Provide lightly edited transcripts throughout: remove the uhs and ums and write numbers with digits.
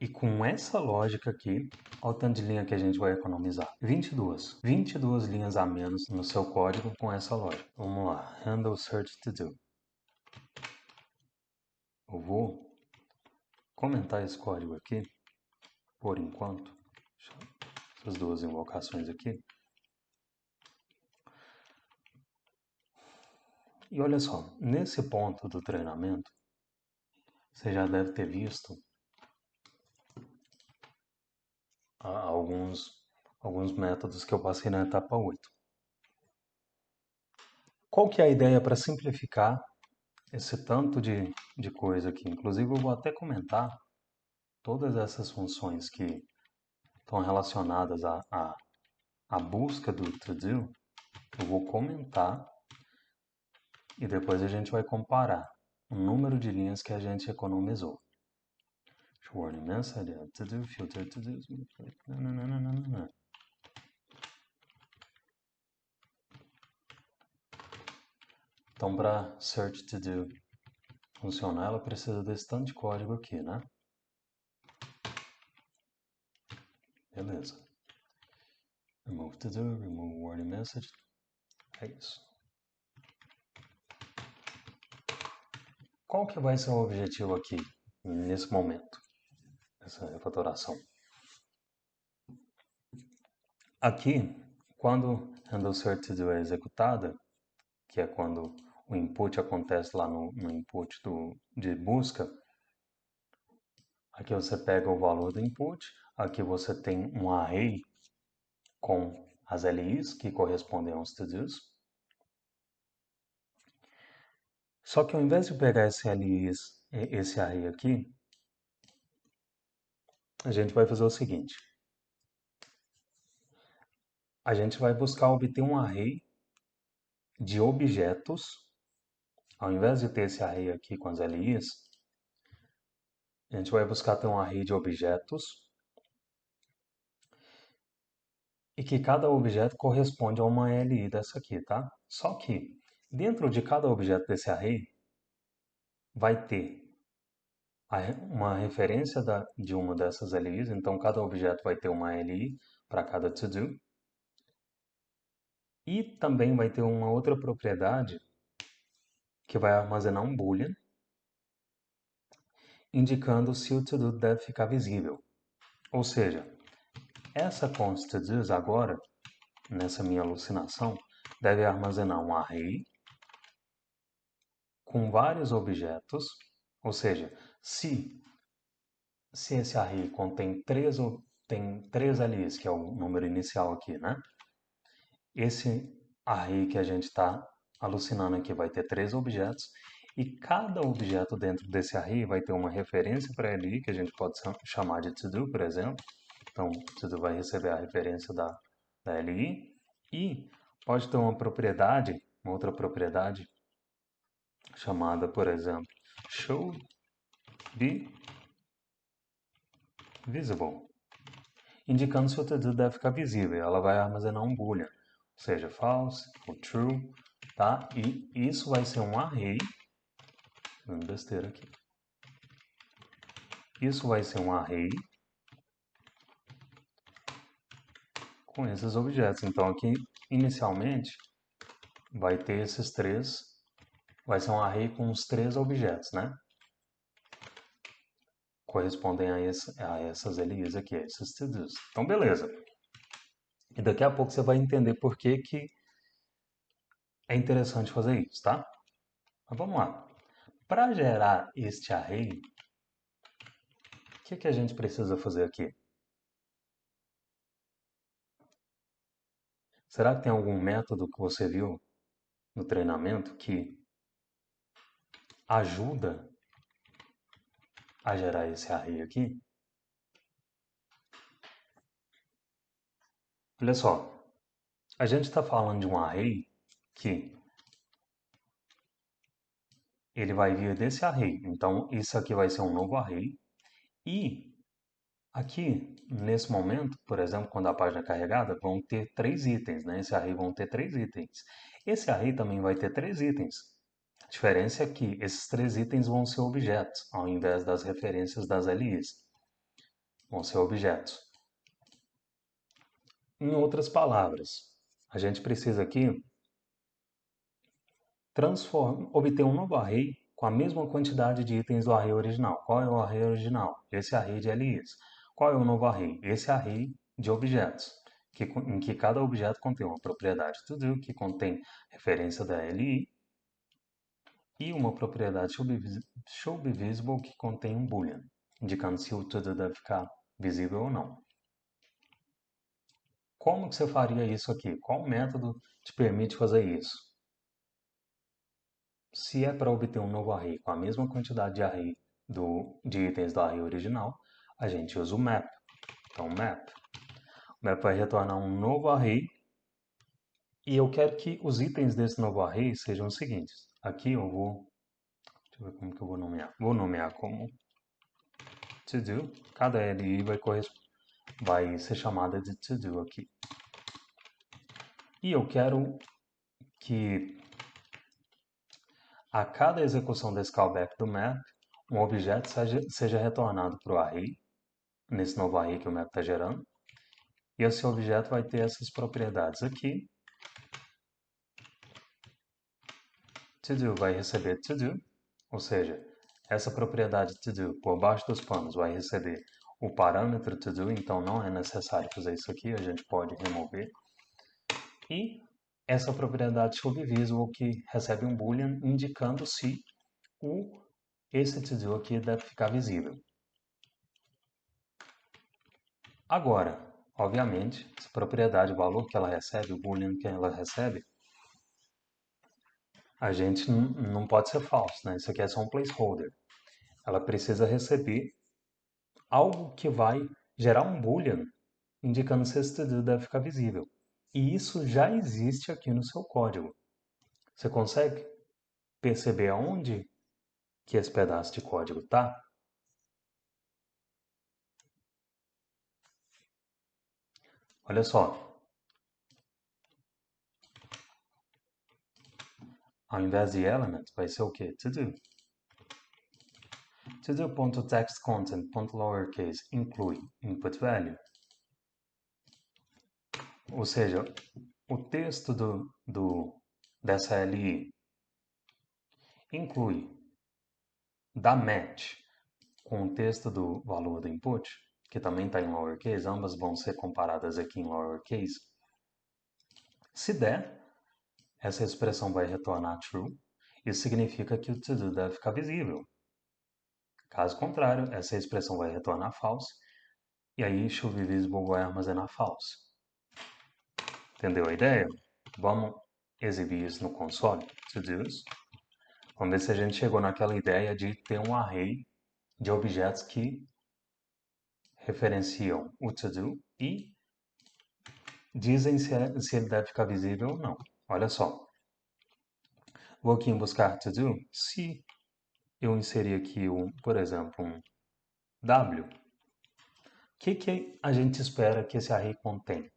E com essa lógica aqui, olha o tanto de linha que a gente vai economizar. 22. 22 linhas a menos no seu código com essa lógica. Vamos lá. Handle search to do. Eu vou comentar esse código aqui, por enquanto. Essas duas invocações aqui. E olha só, nesse ponto do treinamento, você já deve ter visto alguns métodos que eu passei na etapa 8. Qual que é a ideia para simplificar esse tanto de coisa aqui? Inclusive, eu vou até comentar todas essas funções que estão relacionadas à busca do to-do. Eu vou comentar e depois a gente vai comparar o número de linhas que a gente economizou. Warning message, to-do, filter to-do. Então, para search to do funcionar, ela precisa desse tanto de código aqui, né? Beleza. Remove to do, remove warning message. É isso. Qual que vai ser o objetivo aqui, nesse momento, essa refatoração? Aqui, quando handle search to do é executada, que é quando o input acontece lá no input de busca, aqui você pega o valor do input, aqui você tem um array com as LIs, que correspondem aos to-dos. Só que ao invés de pegar esse esse array aqui, a gente vai fazer o seguinte. A gente vai buscar obter um array de objetos. Ao invés de ter esse array aqui com as LIs, a gente vai buscar ter um array de objetos e que cada objeto corresponde a uma LI dessa aqui, tá? Só que dentro de cada objeto desse array vai ter uma referência de uma dessas LIs, então cada objeto vai ter uma LI para cada to-do. E também vai ter uma outra propriedade que vai armazenar um boolean, indicando se o to-do deve ficar visível. Ou seja, essa const to-dos agora, nessa minha alucinação, deve armazenar um array com vários objetos, ou seja, se esse array tem três LIs, que é o número inicial aqui, né? Esse array que a gente está alucinando aqui vai ter três objetos e cada objeto dentro desse array vai ter uma referência para LI que a gente pode chamar de to-do, por exemplo. Então, to-do vai receber a referência da LI e pode ter uma outra propriedade chamada, por exemplo, should be visible, indicando se o to-do deve ficar visível. Ela vai armazenar um boolean, seja false ou true, tá? E isso vai ser um array, dando besteira aqui. Isso vai ser um array com esses objetos. Então aqui, inicialmente, vai ter esses três, vai ser um array com os três objetos, né? Correspondem a essas LIs aqui, a esses to-dos. Então, beleza. E daqui a pouco você vai entender por que é interessante fazer isso, tá? Mas vamos lá. Para gerar este array, o que a gente precisa fazer aqui? Será que tem algum método que você viu no treinamento que ajuda a gerar esse array aqui? Olha só, a gente está falando de um array que ele vai vir desse array. Então, isso aqui vai ser um novo array. E aqui, nesse momento, por exemplo, quando a página é carregada, vão ter três itens, né? Esse array vão ter três itens. Esse array também vai ter três itens. A diferença é que esses três itens vão ser objetos, ao invés das referências das LIs. vão ser objetos. Em outras palavras, a gente precisa aqui obter um novo array com a mesma quantidade de itens do array original. Qual é o array original? Esse array de LIs. Qual é o novo array? Esse array de objetos, em que cada objeto contém uma propriedade todo, que contém referência da LI, e uma propriedade showBeVisible que contém um boolean, indicando se o todo deve ficar visível ou não. Como que você faria isso aqui? Qual método te permite fazer isso? Se é para obter um novo array com a mesma quantidade de array de itens do array original, a gente usa o map. Então, o map vai retornar um novo array e eu quero que os itens desse novo array sejam os seguintes. Aqui eu vou, deixa eu ver como que eu vou nomear. Vou nomear como todo. Cada LI vai ser chamada de todo aqui. E eu quero que a cada execução desse callback do map, um objeto seja retornado para o array, nesse novo array que o map está gerando. E esse objeto vai ter essas propriedades aqui. todo vai receber todo, ou seja, essa propriedade todo por baixo dos panos vai receber o parâmetro todo, então não é necessário fazer isso aqui, a gente pode remover. E essa propriedade showBeVisible que recebe um boolean indicando se esse todo aqui deve ficar visível. Agora, obviamente, essa propriedade, o valor que ela recebe, o boolean que ela recebe, a gente não pode ser falso, né? Isso aqui é só um placeholder. Ela precisa receber algo que vai gerar um boolean indicando se esse todo deve ficar visível. E isso já existe aqui no seu código. Você consegue perceber aonde que esse pedaço de código está? Olha só, ao invés de element, vai ser o quê? To-do. To-do.textContent.lowercase inclui input value. Ou seja, o texto dessa LI inclui da match com o texto do valor do input, que também está em lowercase, ambas vão ser comparadas aqui em lowercase. Se der, essa expressão vai retornar true. Isso significa que o to-do deve ficar visível. Caso contrário, essa expressão vai retornar false. E aí, showBeVisible vai armazenar false. Entendeu a ideia? Vamos exibir isso no console, to-dos. Vamos ver se a gente chegou naquela ideia de ter um array de objetos que referenciam o to-do e dizem se ele deve ficar visível ou não. Olha só. Vou aqui em buscar to-do. Se eu inserir aqui, por exemplo, um W, o que a gente espera que esse array contenha?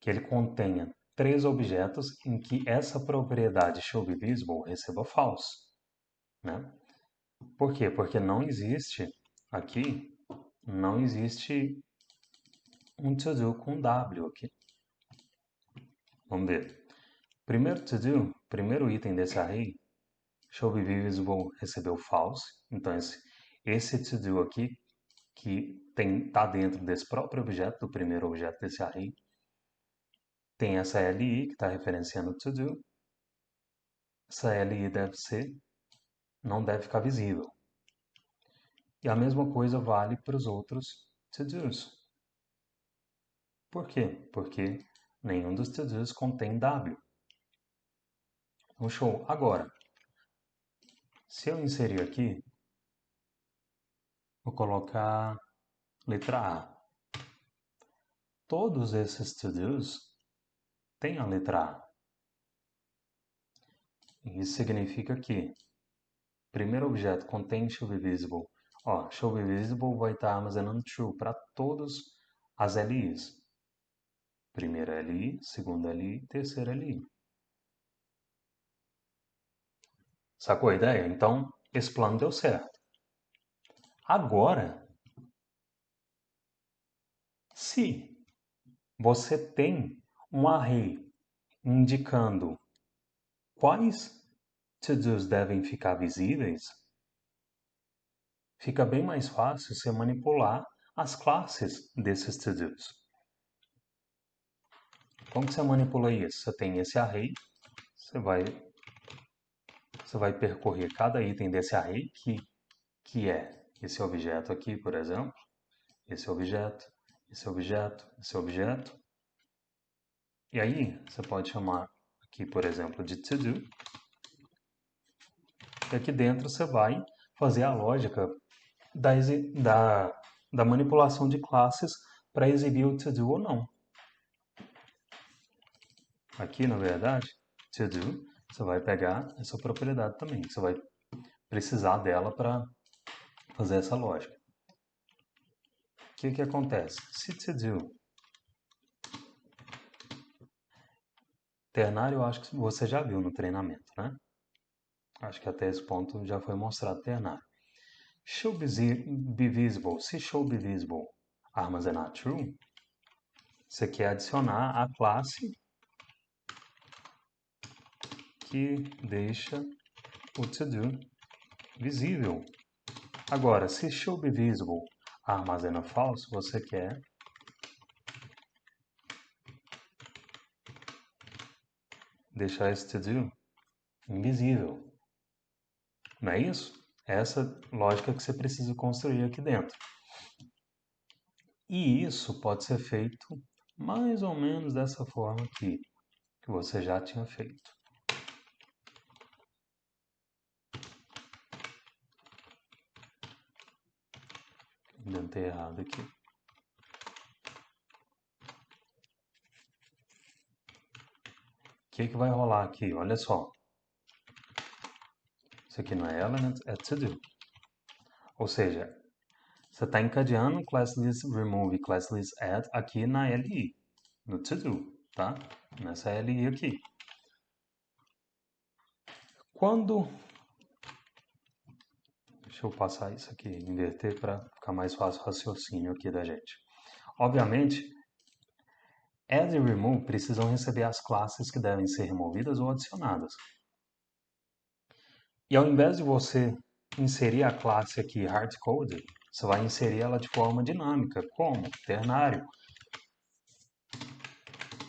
Que ele contenha 3 objetos em que essa propriedade showBeVisible receba false. Né? Por quê? Porque não existe aqui, não existe um to-do com W aqui. Vamos ver. Primeiro to-do, primeiro item desse array, showBeVisible recebeu false. Então esse to-do aqui, que está dentro desse próprio objeto, do primeiro objeto desse array, tem essa LI que está referenciando o to-do. Essa LI não deve ficar visível. E a mesma coisa vale para os outros to-dos. Por quê? Porque nenhum dos to-dos contém W. Então, show. Agora, se eu inserir aqui, vou colocar letra A. Todos esses to-dos têm a letra A. Isso significa que o primeiro objeto contém showBeVisible. showBeVisible vai estar armazenando true para todas as LIs. Primeira LI, segunda LI, terceira LI. Sacou a ideia? Então, esse plano deu certo. Agora, Se você tem um array indicando quais to-dos devem ficar visíveis, fica bem mais fácil você manipular as classes desses to-dos. Como que você manipula isso? Você tem esse array, você vai percorrer cada item desse array, que é esse objeto aqui, por exemplo, esse objeto, esse objeto, esse objeto. E aí, você pode chamar aqui, por exemplo, de to-do. E aqui dentro você vai fazer a lógica da manipulação de classes para exibir o to-do ou não. Aqui, na verdade, to-do, você vai pegar essa propriedade também. Você vai precisar dela para fazer essa lógica. O que acontece? Se to-do ternário, eu acho que você já viu no treinamento, né? Acho que até esse ponto já foi mostrado ternário. Should be visible. Se should be visible armazenar true, você quer adicionar a classe que deixa o to-do visível. Agora, se should be visible armazena false, você quer deixar esse to-do invisível. Não é isso? É essa lógica que você precisa construir aqui dentro. E isso pode ser feito mais ou menos dessa forma aqui, que você já tinha feito. Inventei errado aqui. O que vai rolar aqui? Olha só. Isso aqui não é element, é to-do. Ou seja, você está encadeando classlist remove e classlist add aqui na LI, no to-do, tá? Nessa LI aqui. Quando... Deixa eu passar isso aqui, inverter para ficar mais fácil o raciocínio aqui da gente. Obviamente, add e remove precisam receber as classes que devem ser removidas ou adicionadas. E ao invés de você inserir a classe aqui hardcoded, você vai inserir ela de forma dinâmica, como ternário.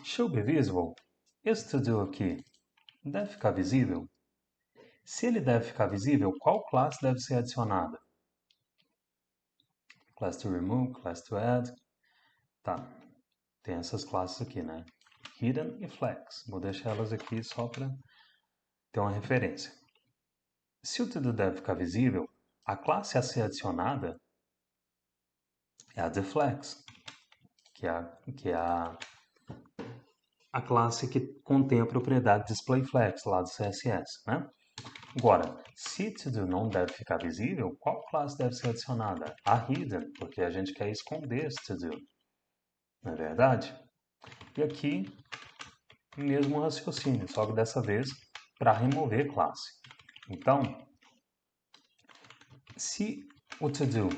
Should be visible. Esse to-do aqui deve ficar visível? Se ele deve ficar visível, qual classe deve ser adicionada? Class to remove, class to add. Tá, tem essas classes aqui, né? Hidden e flex. Vou deixar elas aqui só para ter uma referência. Se o to-do deve ficar visível, a classe a ser adicionada é a deflex, que é a classe que contém a propriedade displayFlex lá do CSS, né? Agora, se to-do não deve ficar visível, qual classe deve ser adicionada? A hidden, porque a gente quer esconder esse to-do, não é verdade? E aqui, mesmo raciocínio, só que dessa vez para remover classe. Então, se o to-do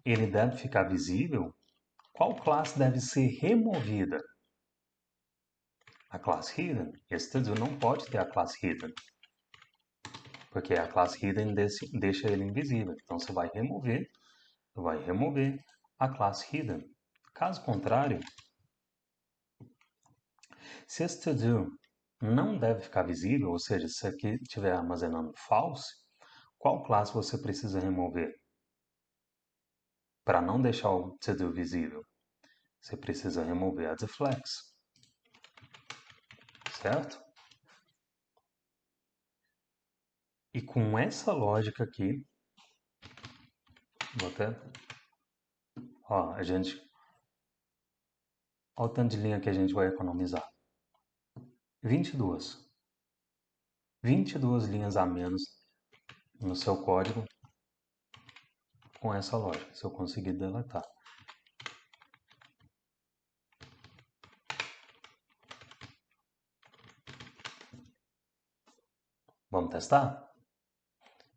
ele deve ficar visível, qual classe deve ser removida? A classe hidden. Esse to-do não pode ter a classe hidden, porque a classe hidden deixa ele invisível. Então você vai remover a classe hidden. Caso contrário, se esse to-do não deve ficar visível, ou seja, se aqui estiver armazenando false, qual classe você precisa remover para não deixar o to-do visível? Você precisa remover a deflex, certo? E com essa lógica aqui, vou até, ó, olha o tanto de linha que a gente vai economizar. 22. 22 linhas a menos no seu código com essa lógica, se eu conseguir deletar. Vamos testar?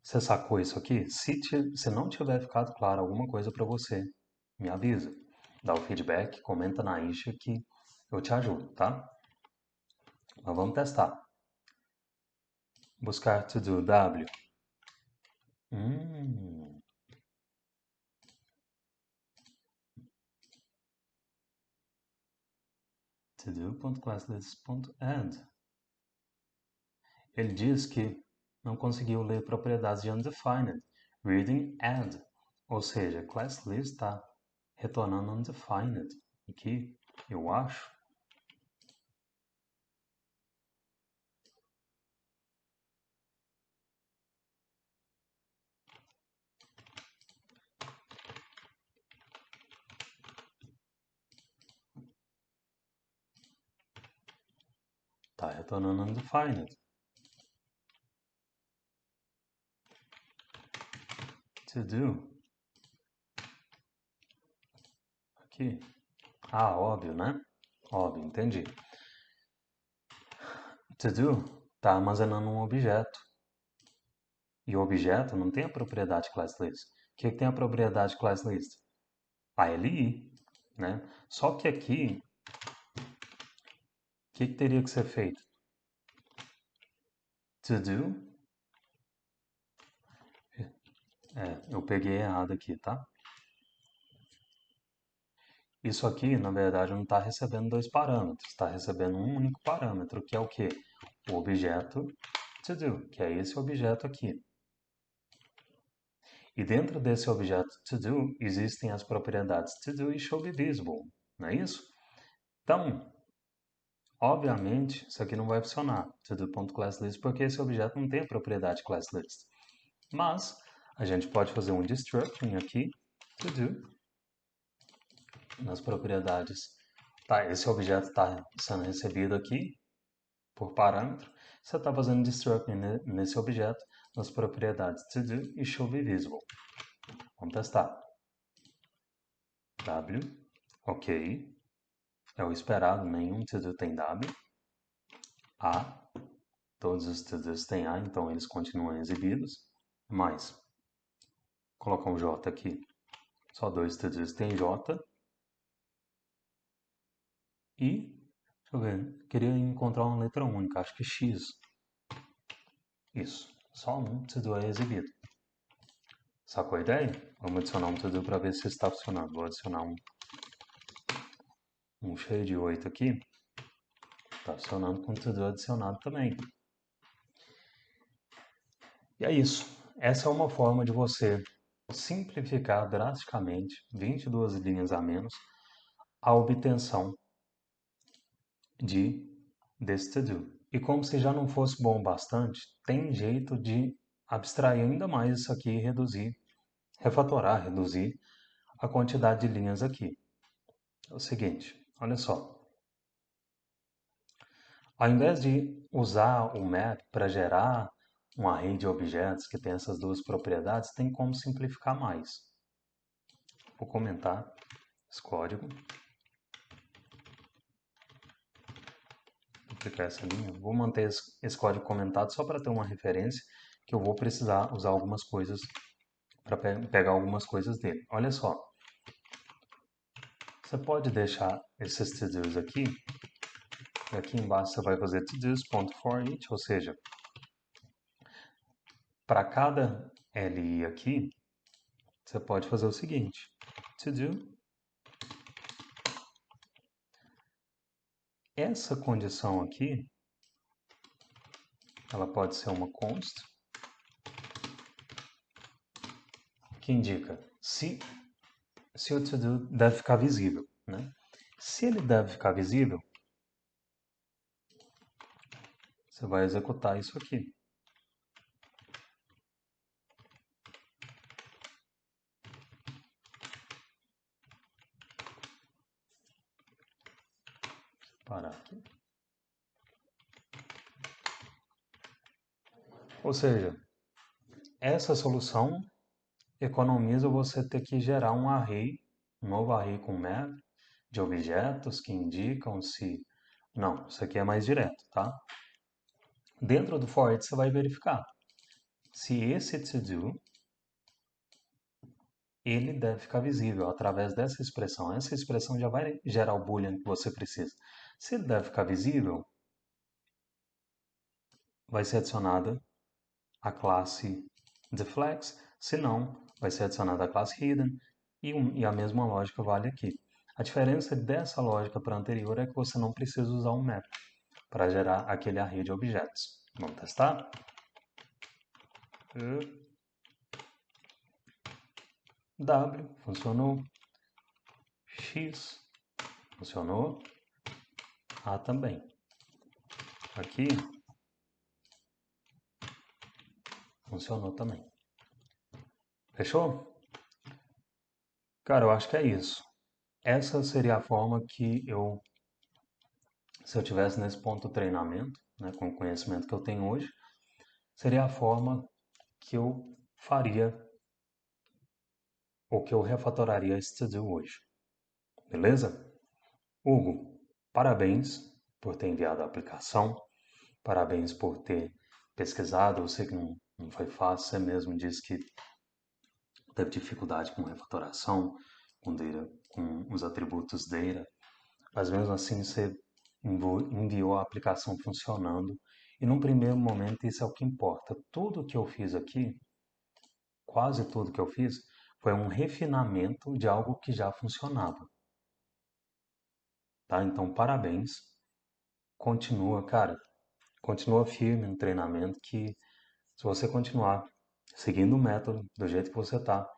Você sacou isso aqui? Se não tiver ficado claro alguma coisa para você, me avisa. dá o feedback, comenta na isha que eu te ajudo, tá? Mas vamos testar. Buscar to do W. To do.classlist.add. Ele diz que não conseguiu ler propriedades de undefined. Reading add. Ou seja, class list está retornando undefined. Aqui, eu acho. Está retornando undefined. To do. Aqui. Ah, óbvio, né? Óbvio, entendi. To do está armazenando um objeto. E o objeto não tem a propriedade ClassList. O que tem a propriedade ClassList? A LI, né? Só que aqui, o que teria que ser feito? To do. Eu peguei errado aqui, tá? Isso aqui, na verdade, não está recebendo dois parâmetros, está recebendo um único parâmetro, que é o quê? O objeto to do, que é esse objeto aqui. E dentro desse objeto to do, existem as propriedades to do e should be visible, não é isso? Então, obviamente, isso aqui não vai funcionar, todo.classlist, porque esse objeto não tem a propriedade ClassList. Mas, a gente pode fazer um destructing aqui, to do, nas propriedades. Tá, esse objeto está sendo recebido aqui por parâmetro. Você está fazendo destructing nesse objeto, nas propriedades to do e should be visible. Vamos testar. W, ok. É o esperado, nenhum to do tem W. A, todos os to dos têm A, então eles continuam exibidos. Mais, colocar um J aqui. Só dois to dos têm J. E, deixa eu ver, queria encontrar uma letra única, acho que X. Isso, só um to do é exibido. Sacou a ideia? Vamos adicionar um to do para ver se está funcionando. Vou adicionar um cheio de 8 aqui. Está funcionando com to do adicionado também. E é isso. Essa é uma forma de você simplificar drasticamente, 22 linhas a menos, a obtenção desse to do. E como se já não fosse bom o bastante, tem jeito de abstrair ainda mais isso aqui e reduzir, refatorar, reduzir a quantidade de linhas aqui. É o seguinte, olha só. Ao invés de usar o map para gerar um array de objetos que tem essas duas propriedades, tem como simplificar mais. Vou comentar esse código. Vou clicar essa linha. Vou manter esse código comentado só para ter uma referência, que eu vou precisar usar algumas coisas para pegar algumas coisas dele. Olha só. Você pode deixar esses to-dos aqui. E aqui embaixo você vai fazer to-dos.forEach, ou seja, para cada li aqui, você pode fazer o seguinte: to-do. Essa condição aqui, ela pode ser uma const, que indica se o to-do deve ficar visível, né? Se ele deve ficar visível, você vai executar isso aqui. Vou parar aqui. Ou seja, essa solução economiza você ter que gerar um array, um novo array com map de objetos que indicam se... Não, isso aqui é mais direto, tá? Dentro do for each você vai verificar se esse to-do ele deve ficar visível através dessa expressão. Essa expressão já vai gerar o boolean que você precisa. Se ele deve ficar visível, vai ser adicionada a classe deflex, se não, vai ser adicionada a classe hidden e a mesma lógica vale aqui. A diferença dessa lógica para a anterior é que você não precisa usar um map para gerar aquele array de objetos. Vamos testar? W funcionou, X funcionou, A também. Aqui funcionou também. Fechou? Cara, eu acho que é isso. Essa seria a forma que se eu tivesse nesse ponto do treinamento, né, com o conhecimento que eu tenho hoje, seria a forma que eu faria ou que eu refatoraria esse to-do hoje. Beleza? Hugo, parabéns por ter enviado a aplicação, parabéns por ter pesquisado. Eu sei que não foi fácil, você mesmo disse que teve dificuldade com refatoração, com data, com os atributos data, mas mesmo assim você enviou a aplicação funcionando. E num primeiro momento isso é o que importa. Tudo que eu fiz aqui, quase tudo que eu fiz, foi um refinamento de algo que já funcionava. Tá? Então, parabéns. Continua, cara, continua firme no treinamento que se você continuar seguindo o método do jeito que você está,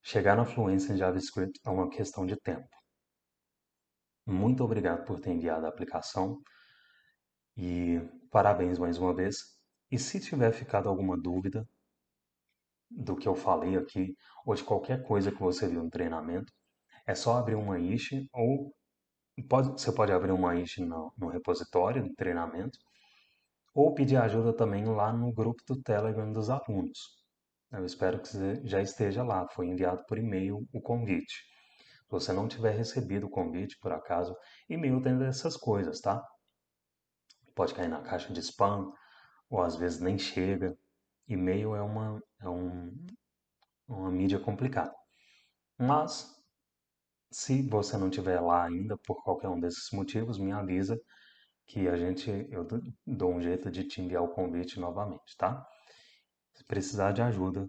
chegar na fluência em JavaScript é uma questão de tempo. Muito obrigado por ter enviado a aplicação e parabéns mais uma vez. E se tiver ficado alguma dúvida do que eu falei aqui ou de qualquer coisa que você viu no treinamento, é só abrir uma issue ou você pode abrir uma issue no repositório do treinamento ou pedir ajuda também lá no grupo do Telegram dos alunos. Eu espero que você já esteja lá. Foi enviado por e-mail o convite. Se você não tiver recebido o convite, por acaso, e-mail tem dessas coisas, tá? Pode cair na caixa de spam, ou às vezes nem chega. E-mail uma mídia complicada. Mas, se você não tiver lá ainda, por qualquer um desses motivos, me avisa que eu dou um jeito de te enviar o convite novamente, tá? Se precisar de ajuda,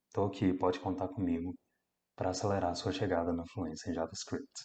estou aqui, pode contar comigo para acelerar a sua chegada na fluência em JavaScript.